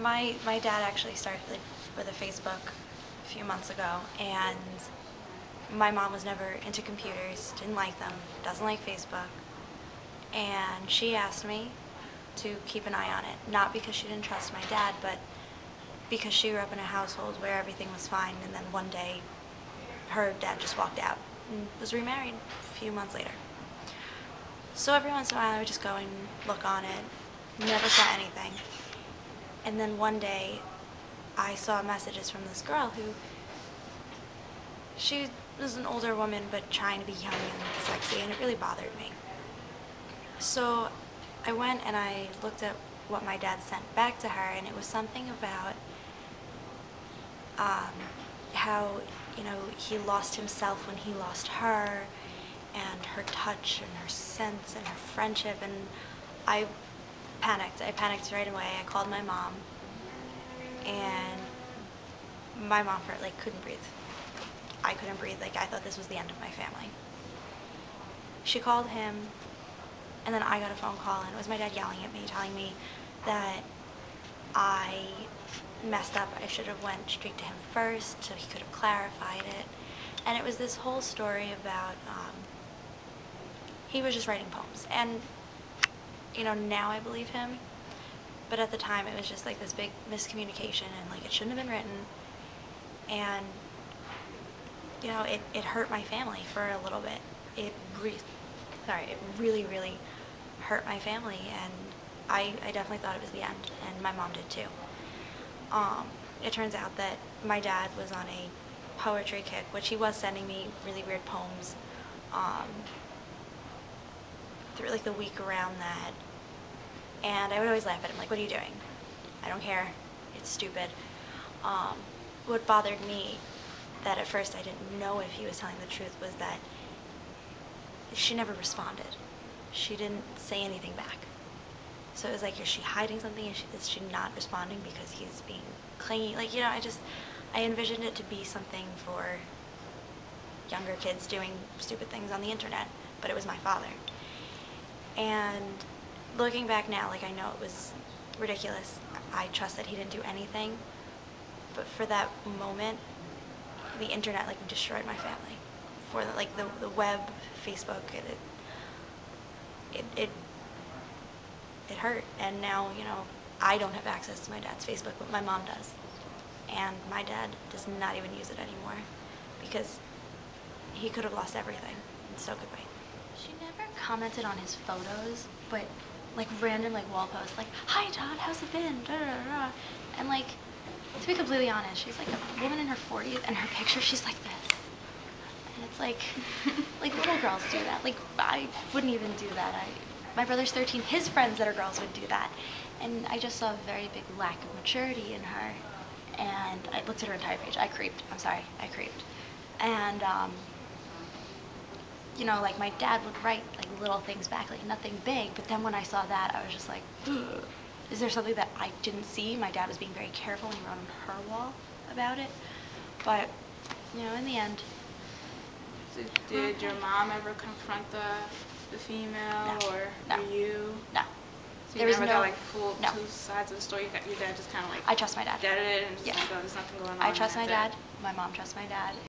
My dad actually started with a Facebook a few months ago, and my mom was never into computers, didn't like them, doesn't like Facebook, and she asked me to keep an eye on it, not because she didn't trust my dad, but because she grew up in a household where everything was fine, and then one day her dad just walked out and was remarried a few months later. So every once in a while I would just go and look on it, never saw anything. And then one day I saw messages from this girl who, she was an older woman but trying to be young and sexy, and it really bothered me. So I went and I looked at what my dad sent back to her, and it was something about how, he lost himself when he lost her, and her touch and her sense and her friendship, and I panicked. I panicked right away. I called my mom, and my mom couldn't breathe. I couldn't breathe. I thought this was the end of my family. She called him, and then I got a phone call, and it was my dad yelling at me, telling me that I messed up. I should have went straight to him first so he could have clarified it. And it was this whole story about he was just writing poems. And now I believe him, but at the time it was just this big miscommunication, and it shouldn't have been written. And it hurt my family for a little bit. It really, really hurt my family, and I definitely thought it was the end, and my mom did too. It turns out that my dad was on a poetry kick, which he was sending me really weird poems through the week around that, and I would always laugh at him, what are you doing? I don't care. It's stupid. What bothered me, that at first I didn't know if he was telling the truth, was that she never responded. She didn't say anything back. So it was is she hiding something? Is she not responding because he's being clingy? I envisioned it to be something for younger kids doing stupid things on the internet, but it was my father. And looking back now, I know it was ridiculous. I trust that he didn't do anything, but for that moment, the internet destroyed my family. For the web, Facebook, it hurt. And now I don't have access to my dad's Facebook, but my mom does, and my dad does not even use it anymore because he could have lost everything, and so could we. She never commented on his photos, but random wall posts "Hi Todd, how's it been?" Da, da, da, da. And to be completely honest, she's a woman in her 40s, and her picture, she's like this. And it's little girls do that. I wouldn't even do that. My brother's 13, his friends that are girls would do that. And I just saw a very big lack of maturity in her. And I looked at her entire page. I creeped. I'm sorry, I creeped. And, my dad would write little things back, nothing big. But then when I saw that, I was just ugh. Is there something that I didn't see? My dad was being very careful when he wrote on her wall about it. But, in the end. So did your mom ever confront the female, No. or No. you? No. So you never got full No. two sides of the story? Your dad just kind of I trust my dad. deaded it and just Yeah. oh, there's nothing going on. I trust my dad. My mom trusts my dad.